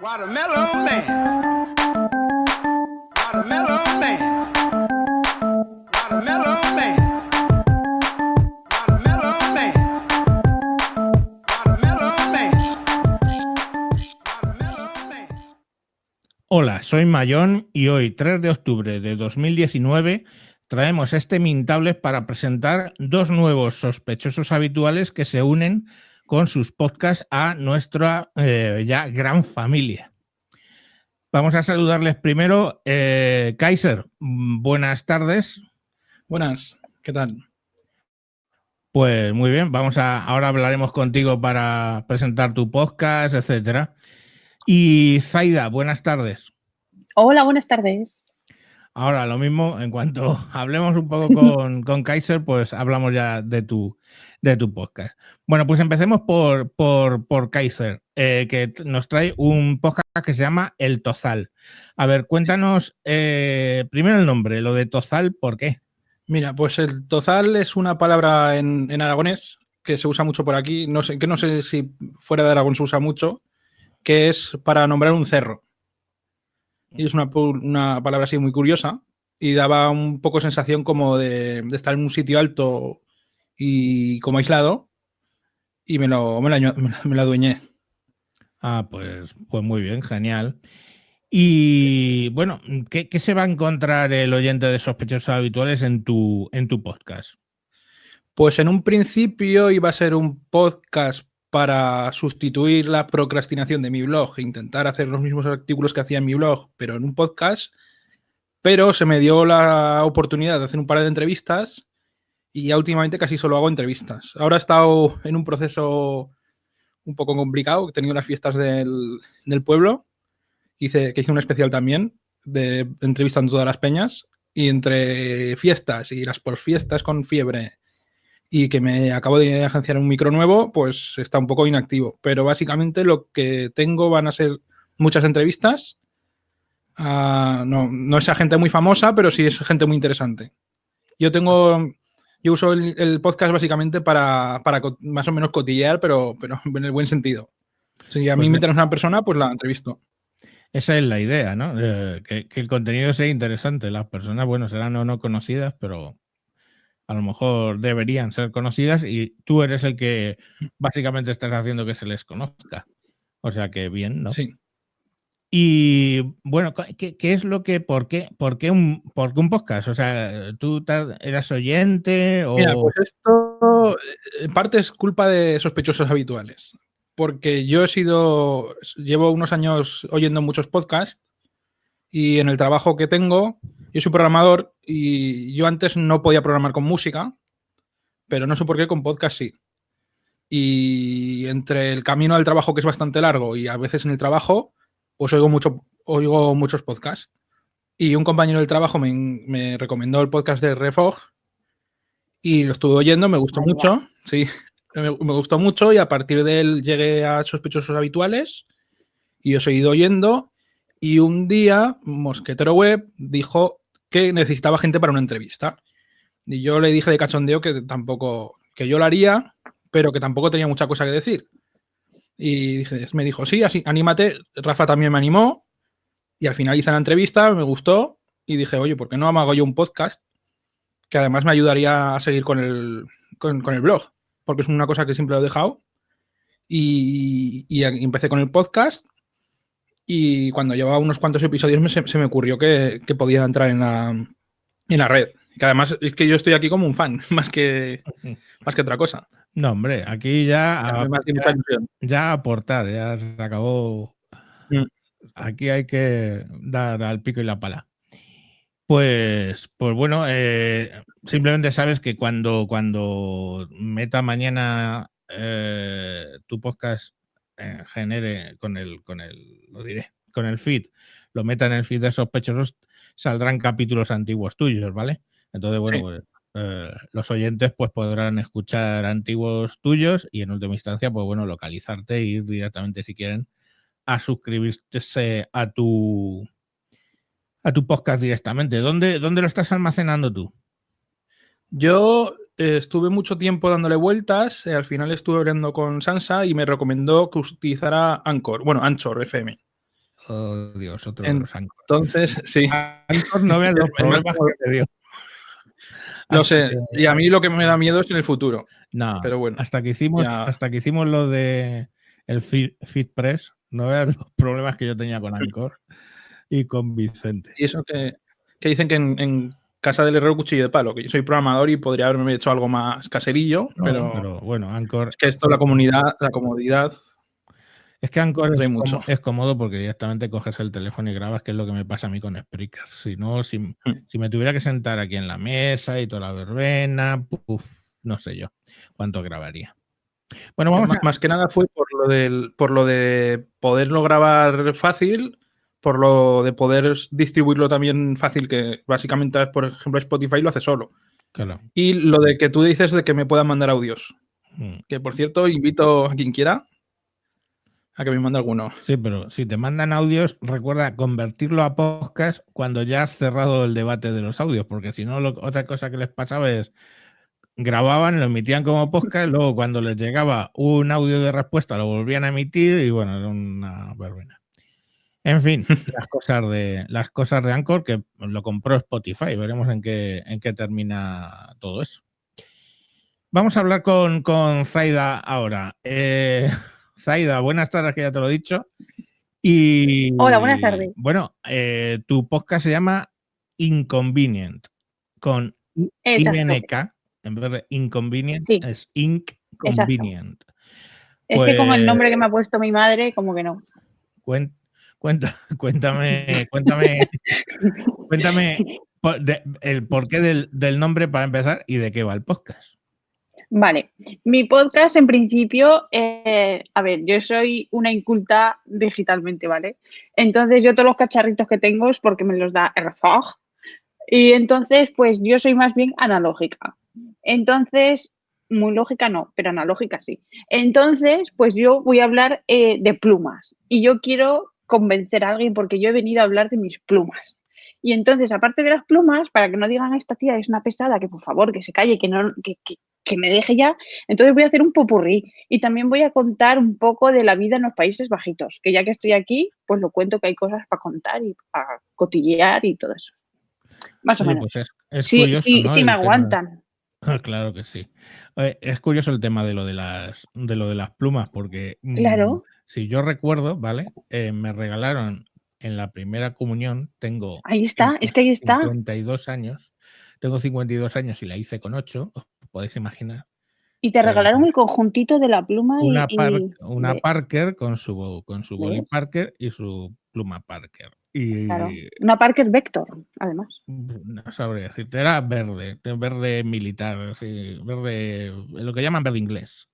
Watermelon Man. Watermelon Man. Watermelon Man. Watermelon Man. Watermelon Man. Watermelon Man. Hola, soy Mayón y hoy, 3 de octubre de 2019, traemos este Mintables para presentar dos nuevos sospechosos habituales que se unen con sus podcasts a nuestra ya gran familia. Vamos a saludarles primero. Kaiser, buenas tardes. Buenas, ¿qué tal? Pues muy bien, ahora hablaremos contigo para presentar tu podcast, etcétera. Y Zaida, buenas tardes. Hola, buenas tardes. Ahora, lo mismo, en cuanto hablemos un poco con Kaiser, pues hablamos ya de tu podcast. Bueno, pues empecemos por Kaiser, que nos trae un podcast que se llama El Tozal. A ver, cuéntanos primero el nombre, lo de Tozal, ¿por qué? Mira, pues el tozal es una palabra en aragonés que se usa mucho por aquí, no sé si fuera de Aragón se usa mucho, que es para nombrar un cerro. Y es una palabra así muy curiosa y daba un poco sensación como de estar en un sitio alto y como aislado y me lo adueñé. Ah, pues muy bien, genial. Y bueno, ¿qué se va a encontrar el oyente de Sospechosos Habituales en tu podcast? Pues en un principio iba a ser un podcast para sustituir la procrastinación de mi blog, intentar hacer los mismos artículos que hacía en mi blog, pero en un podcast. Pero se me dio la oportunidad de hacer un par de entrevistas y ya últimamente casi solo hago entrevistas. Ahora he estado en un proceso un poco complicado, he tenido las fiestas del pueblo, que hice un especial también, entrevistando todas las peñas, y entre fiestas y las posfiestas con fiebre y que me acabo de agenciar un micro nuevo, pues está un poco inactivo. Pero básicamente lo que tengo van a ser muchas entrevistas. No es gente muy famosa, pero sí es gente muy interesante. Yo uso el podcast básicamente para más o menos cotillear, pero en el buen sentido. Si a mí me interesa una persona, pues la entrevisto. Esa es la idea, ¿no? Que el contenido sea interesante. Las personas, bueno, serán o no conocidas, pero a lo mejor deberían ser conocidas y tú eres el que básicamente estás haciendo que se les conozca. O sea que bien, ¿no? Sí. Y bueno, ¿qué es lo que, por qué un podcast? O sea, ¿tú eras oyente o...? Mira, pues esto en parte es culpa de Sospechosos Habituales. Porque llevo unos años oyendo muchos podcasts y en el trabajo que tengo, yo soy programador y yo antes no podía programar con música, pero no sé por qué con podcast sí. Y entre el camino al trabajo, que es bastante largo, y a veces en el trabajo, pues oigo muchos podcasts. Y un compañero del trabajo me recomendó el podcast de Refog y lo estuve oyendo, me gustó mucho. Sí, me gustó mucho y a partir de él llegué a Sospechosos Habituales y os he ido oyendo. Y un día Mosquetero Web dijo que necesitaba gente para una entrevista. Y yo le dije de cachondeo que yo lo haría, pero que tampoco tenía mucha cosa que decir. Y me dijo, sí, así, anímate. Rafa también me animó. Y al final hice la entrevista, me gustó. Y dije, oye, ¿por qué no hago yo un podcast? Que además me ayudaría a seguir con el blog. Porque es una cosa que siempre lo he dejado. Y empecé con el podcast. Y cuando llevaba unos cuantos episodios se me ocurrió que podía entrar en la red. Que además es que yo estoy aquí como un fan, más que otra cosa. No, hombre, aquí ya aportar, ya se acabó. Aquí hay que dar al pico y la pala. Pues bueno, simplemente sabes que cuando meta mañana tu podcast genere con el feed, lo meta en el feed de Sospechosos, saldrán capítulos antiguos tuyos, ¿vale? Entonces, bueno, Sí. pues los oyentes pues podrán escuchar antiguos tuyos y en última instancia, pues bueno, localizarte e ir directamente si quieren a suscribirse a tu podcast directamente. ¿Dónde lo estás almacenando tú? Yo estuve mucho tiempo dándole vueltas, al final estuve hablando con Sansa y me recomendó que utilizara Anchor FM. Oh, Dios, otro de los Anchor. Entonces, sí. Anchor, no veas los problemas que te dio. Lo sé, y a mí lo que me da miedo es en el futuro. No, pero bueno. Hasta que hicimos lo de el FeedPress, no veas los problemas que yo tenía con Anchor y con Vicente. Y eso que dicen que en casa del herrero cuchillo de palo, que yo soy programador y podría haberme hecho algo más caserillo, pero bueno, Anchor... Es que esto, la comodidad... Es que Anchor es cómodo porque directamente coges el teléfono y grabas, que es lo que me pasa a mí con Spreaker. Si no, si me tuviera que sentar aquí en la mesa y toda la verbena, no sé yo cuánto grabaría. Bueno, más que nada fue por lo de poderlo grabar fácil, por lo de poder distribuirlo también fácil, que básicamente, por ejemplo, Spotify lo hace solo. Claro. Y lo de que tú dices de que me puedan mandar audios. Que, por cierto, invito a quien quiera a que me mande alguno. Sí, pero si te mandan audios, recuerda convertirlo a podcast cuando ya has cerrado el debate de los audios, porque si no, otra cosa que les pasaba es grababan, lo emitían como podcast, luego cuando les llegaba un audio de respuesta lo volvían a emitir y bueno, era una verbena. En fin, las cosas de Anchor, que lo compró Spotify, veremos en qué termina todo eso. Vamos a hablar con Zaida ahora. Zaida, buenas tardes, que ya te lo he dicho. Hola, buenas tardes. Bueno, tu podcast se llama Inconvenient, con INK, en vez de Inconvenient, sí. es Inconvenient. Es que con el nombre que me ha puesto mi madre, como que no. Cuéntame el porqué del nombre para empezar y de qué va el podcast. Vale, mi podcast en principio, a ver, yo soy una inculta digitalmente, ¿vale? Entonces yo todos los cacharritos que tengo es porque me los da RFOG y entonces pues yo soy más bien analógica. Entonces, muy lógica no, pero analógica sí. Entonces, pues yo voy a hablar de plumas y yo quiero convencer a alguien porque yo he venido a hablar de mis plumas. Y entonces, aparte de las plumas, para que no digan esta tía es una pesada, que por favor, que se calle, que me deje ya, entonces voy a hacer un popurrí y también voy a contar un poco de la vida en los Países Bajitos, que ya que estoy aquí, pues lo cuento, que hay cosas para contar y para cotillear y todo eso. Más o menos. Pues es curioso, ¿no? Sí, me aguantan. Claro que sí. Es curioso el tema de lo de las plumas, porque claro. Si yo recuerdo, ¿vale? Me regalaron en la primera comunión, ahí está, es que ahí está. 52 años. Tengo 52 años y la hice con 8, os podéis imaginar. Y te regalaron el conjuntito de la pluma una Parker con su boli Parker y su pluma Parker. Claro, una Parker Vector, además. No sabría decirte, era verde militar, sí, verde, lo que llaman verde inglés.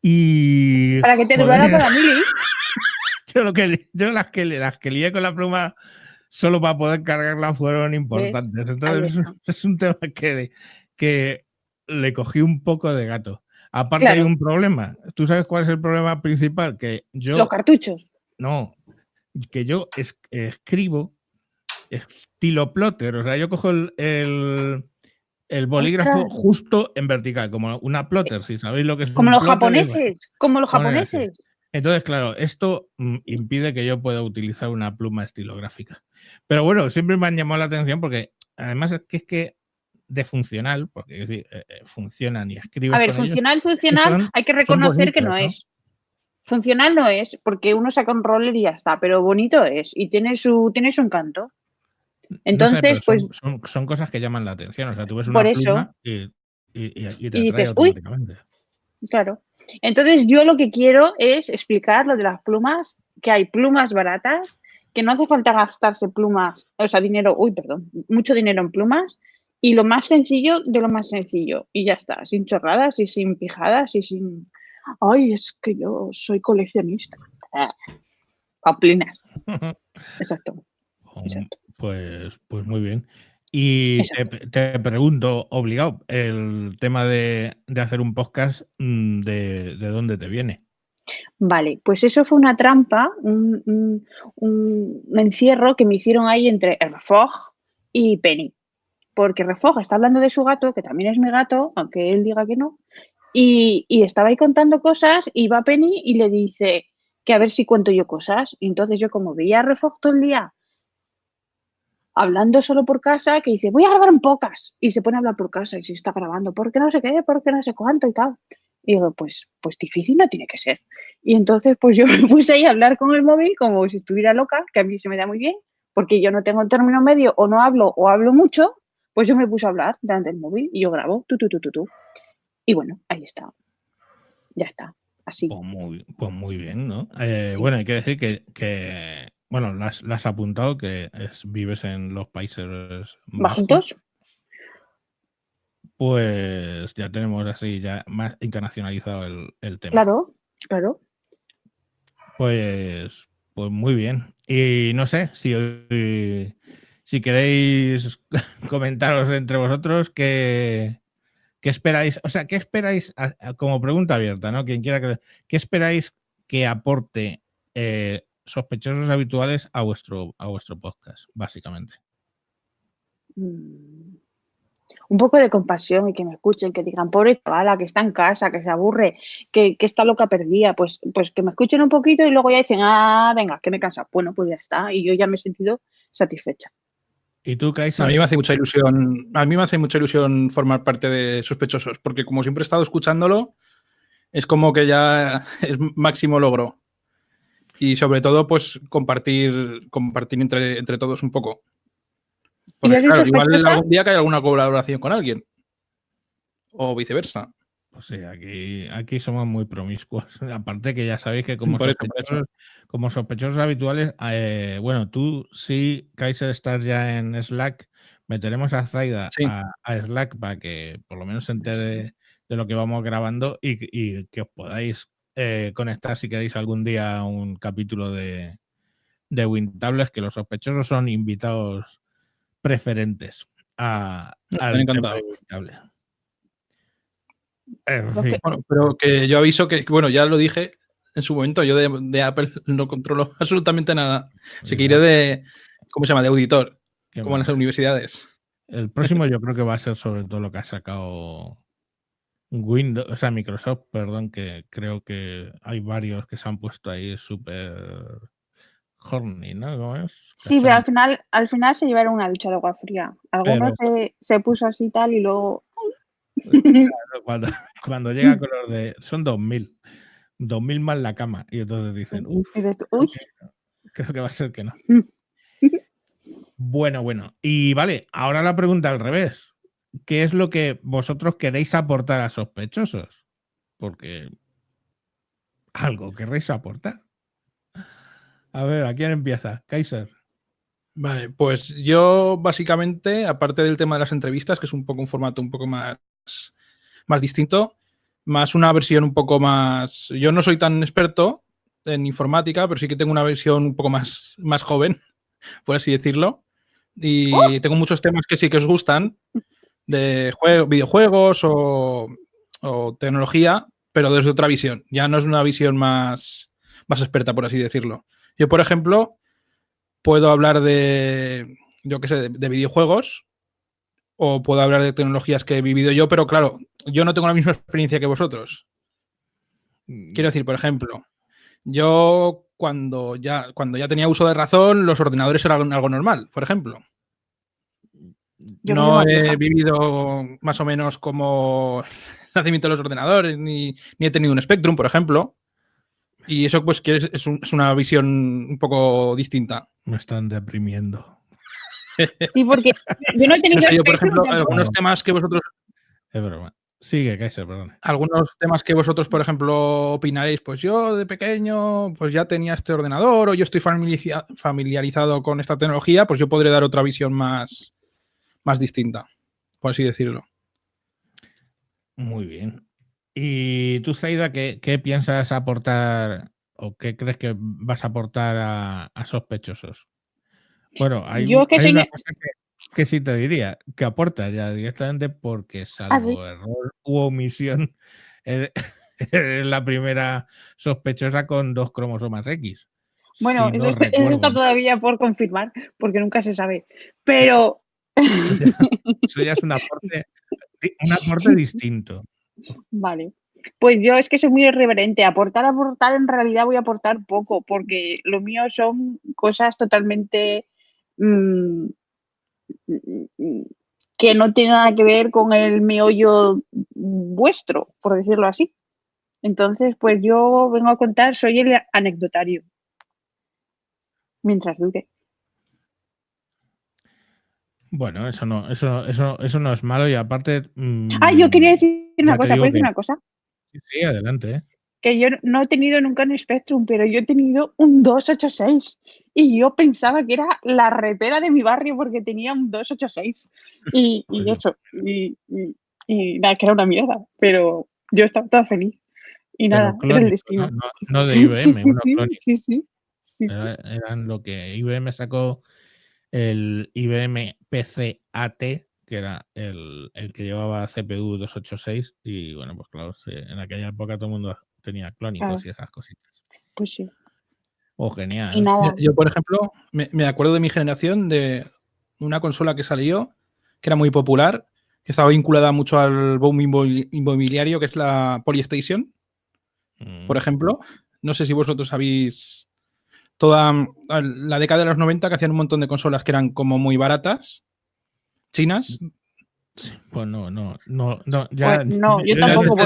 Y para que te durara para mili. Yo las que lié con la pluma solo para poder cargarla fueron importantes. Entonces es un tema que le cogí un poco de gato. Aparte hay un problema. ¿Tú sabes cuál es el problema principal? Que yo... Los cartuchos. No, que yo escribo estilo plotter. O sea, yo cojo el bolígrafo justo en vertical, como una plotter, si sabéis lo que es como un los plotter, japoneses, como los japoneses. Entonces, claro, esto impide que yo pueda utilizar una pluma estilográfica. Pero bueno, siempre me han llamado la atención porque además es que de funcional, porque es decir, funcionan y escriben. A ver, funcional, hay que reconocer que no es. Funcional no es, porque uno saca un roller y ya está, pero bonito es y tiene su encanto. Entonces, no sé, pues. Son cosas que llaman la atención. O sea, tú ves una pluma y te atrae automáticamente. Claro. Entonces, yo lo que quiero es explicar lo de las plumas, que hay plumas baratas, que no hace falta gastarse mucho dinero en plumas, y lo más sencillo de lo más sencillo. Y ya está, sin chorradas y sin pijadas y sin... Ay, es que yo soy coleccionista. Paplinas. Exacto. Pues muy bien. Y te pregunto, obligado, el tema de hacer un podcast, ¿de dónde te viene? Vale, pues eso fue una trampa, un encierro que me hicieron ahí entre RFOG y Penny. Porque RFOG está hablando de su gato, que también es mi gato, aunque él diga que no, y estaba ahí contando cosas y va Penny y le dice, que a ver si cuento yo cosas. Y entonces yo como veía a Refog todo el día hablando solo por casa, que dice, voy a grabar un podcast. Y se pone a hablar por casa y se está grabando, porque no sé qué, porque no sé cuánto y tal. Y digo, pues difícil no tiene que ser. Y entonces pues yo me puse ahí a hablar con el móvil como si estuviera loca, que a mí se me da muy bien, porque yo no tengo término medio, o no hablo o hablo mucho, pues yo me puse a hablar delante del móvil y yo grabo, tú. Y bueno, ahí está. Ya está, así. Pues muy bien, ¿no? Sí. Bueno, hay que decir que bueno, las has apuntado que vives en los Países Bajos. ¿Bajitos? Pues ya tenemos así ya más internacionalizado el tema. Claro. Pues muy bien. Y no sé si queréis comentaros entre vosotros qué esperáis, o sea, qué esperáis, como pregunta abierta, ¿no? Quien quiera ¿qué esperáis que aporte Sospechosos Habituales a vuestro podcast, básicamente? Un poco de compasión y que me escuchen, que digan, pobre chavala, que está en casa, que se aburre, que está loca perdida, pues que me escuchen un poquito y luego ya dicen, venga, que me cansa. Bueno, pues ya está, y yo ya me he sentido satisfecha. ¿Y tú, Kaisa? A mí me hace mucha ilusión formar parte de Sospechosos, porque como siempre he estado escuchándolo, es como que ya es máximo logro. Y sobre todo, pues compartir entre todos un poco. Porque, claro, igual algún día que hay alguna colaboración con alguien. O viceversa. Pues sí, aquí somos muy promiscuos. Aparte que ya sabéis que como sospechosos habituales, bueno, tú sí, Kaiser, estás ya en Slack, meteremos a Zaida a Slack para que por lo menos se entere de lo que vamos grabando y que os podáis conectar si queréis algún día a un capítulo de Wintables, que los sospechosos son invitados preferentes al tema de Wintables. Bueno, pero que yo aviso que, bueno, ya lo dije en su momento, yo de Apple no controlo absolutamente nada. Así que iré de, ¿cómo se llama? De auditor, como en las universidades. El próximo yo creo que va a ser sobre todo lo que ha sacado Windows, o sea, Microsoft, perdón, que creo que hay varios que se han puesto ahí súper horny, ¿no? ¿Cómo es? Sí, pero al final se llevaron una ducha de agua fría. Algunos se puso así y tal y luego... Claro, cuando llega con los de... Son 2000 más la cama. Y entonces dicen, uy. Creo que va a ser que no. Bueno. Y vale, ahora la pregunta al revés. ¿Qué es lo que vosotros queréis aportar a Sospechosos? Porque algo querréis aportar. A ver, ¿a quién empieza? Kaiser. Vale, pues yo básicamente, aparte del tema de las entrevistas, que es un poco un formato un poco más distinto, más una versión un poco más... Yo no soy tan experto en informática, pero sí que tengo una versión un poco más joven, por así decirlo. Y tengo muchos temas que sí que os gustan, de videojuegos o tecnología, pero desde otra visión. Ya no es una visión más experta, por así decirlo. Yo, por ejemplo, puedo hablar de, yo qué sé, de videojuegos, o puedo hablar de tecnologías que he vivido yo, pero claro, yo no tengo la misma experiencia que vosotros. Quiero decir, por ejemplo, yo cuando ya tenía uso de razón, los ordenadores eran algo normal, por ejemplo. No he vivido más o menos como el nacimiento de los ordenadores, ni he tenido un Spectrum, por ejemplo. Y eso pues que es una visión un poco distinta. Me están deprimiendo. Sí, porque yo no he tenido... No sé, yo, por ejemplo, algunos temas que vosotros... Es broma. Sigue, Kaiser, perdón. Algunos temas que vosotros, por ejemplo, opinaréis, pues yo de pequeño pues ya tenía este ordenador o yo estoy familiarizado con esta tecnología, pues yo podré dar otra visión más distinta, por así decirlo. Muy bien. ¿Y tú, Zaida, qué piensas aportar o qué crees que vas a aportar a Sospechosos? Bueno, hay una cosa que sí te diría, que aporta ya directamente porque salvo error u omisión, es la primera sospechosa con 2 cromosomas X. Bueno, si eso está todavía por confirmar, porque nunca se sabe. Pero... Eso ya es un aporte distinto. Vale. Pues yo es que soy muy irreverente. Aportar, en realidad voy a aportar poco, porque lo mío son cosas totalmente que no tienen nada que ver con el meollo vuestro, por decirlo así. Entonces, pues yo vengo a contar, soy el anecdotario. Mientras dure. Bueno, eso no es malo y aparte. Yo quería decir una cosa, ¿puedo decir una cosa? Sí, adelante. Que yo no he tenido nunca un Spectrum, pero yo he tenido un 286 y yo pensaba que era la repera de mi barrio porque tenía un 286 y eso, y nada, que era una mierda, pero yo estaba toda feliz y nada, clónico, era el destino. No de IBM, Sí. Eran lo que IBM sacó, el IBM PC-AT, que era el que llevaba CPU 286 y bueno, pues claro, en aquella época todo el mundo tenía clónicos y esas cositas. Pues sí. Genial. Y nada. Yo, por ejemplo, me acuerdo de mi generación de una consola que salió, que era muy popular, que estaba vinculada mucho al boom inmobiliario, que es la Polystation, por ejemplo. No sé si vosotros sabéis toda la década de los 90 que hacían un montón de consolas que eran como muy baratas, chinas. Pues no, ya. Pues no, yo tampoco.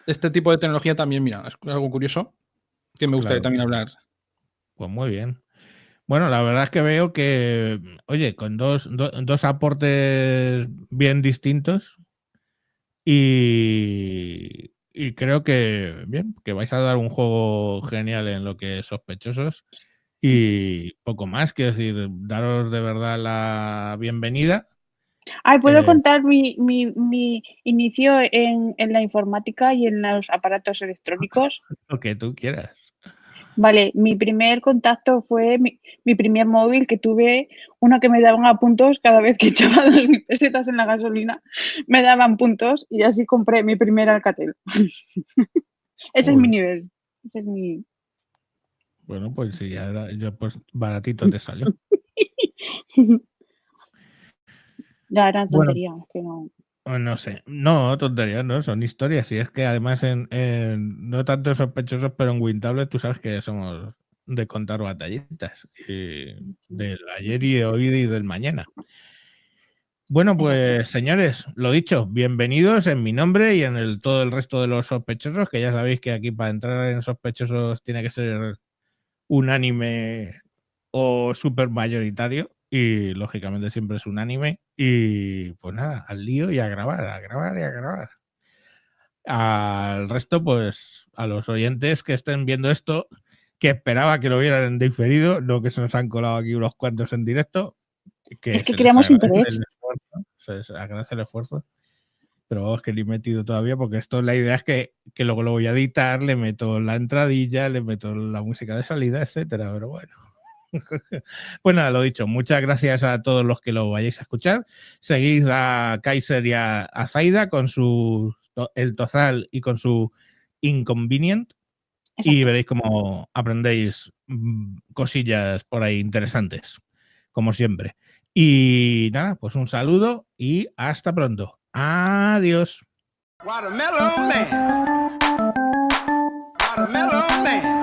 Este tipo de tecnología también, mira, es algo curioso que me gustaría también hablar. Pues muy bien. Bueno, la verdad es que veo que, oye, con dos aportes bien distintos y creo que, bien, que vais a dar un juego genial en lo que es Sospechosos y poco más, quiero decir, daros de verdad la bienvenida. ¿Puedo contar mi inicio en la informática y en los aparatos electrónicos? Lo que tú quieras. Vale, mi primer contacto fue mi primer móvil, que tuve uno que me daban a puntos cada vez que echaba 2.000 pesetas en la gasolina, me daban puntos y así compré mi primer Alcatel. Ese es mi nivel. Ese es mi... Bueno, pues sí, pues baratito te salió. Ya eran tonterías, que no... No sé, no, tonterías, no, son historias. Y es que además no tanto Sospechosos, pero en WinTablet tú sabes que somos de contar batallitas. Del ayer y de hoy y del mañana. Bueno, pues señores, lo dicho, bienvenidos en mi nombre y en todo el resto de los sospechosos, que ya sabéis que aquí para entrar en Sospechosos tiene que ser unánime o súper mayoritario. Y lógicamente siempre es unánime. Y pues nada, al lío y a grabar y a grabar. Al resto, pues a los oyentes que estén viendo esto, que esperaba que lo vieran en diferido, no que se nos han colado aquí unos cuantos en directo. Es que creamos interés. Se agradece el esfuerzo. Pero vamos, que le he metido todavía, porque esto, la idea es que luego lo voy a editar, le meto la entradilla, le meto la música de salida, etcétera. Pero bueno. Pues nada, lo dicho, muchas gracias a todos los que lo vayáis a escuchar. Seguid a Kaiser y a Zaida con el Tozal y con su Inconvenient. Exacto. Y veréis cómo aprendéis cosillas por ahí interesantes, como siempre. Y nada, pues un saludo y hasta pronto. Adiós. Watermelon Man. Watermelon Man.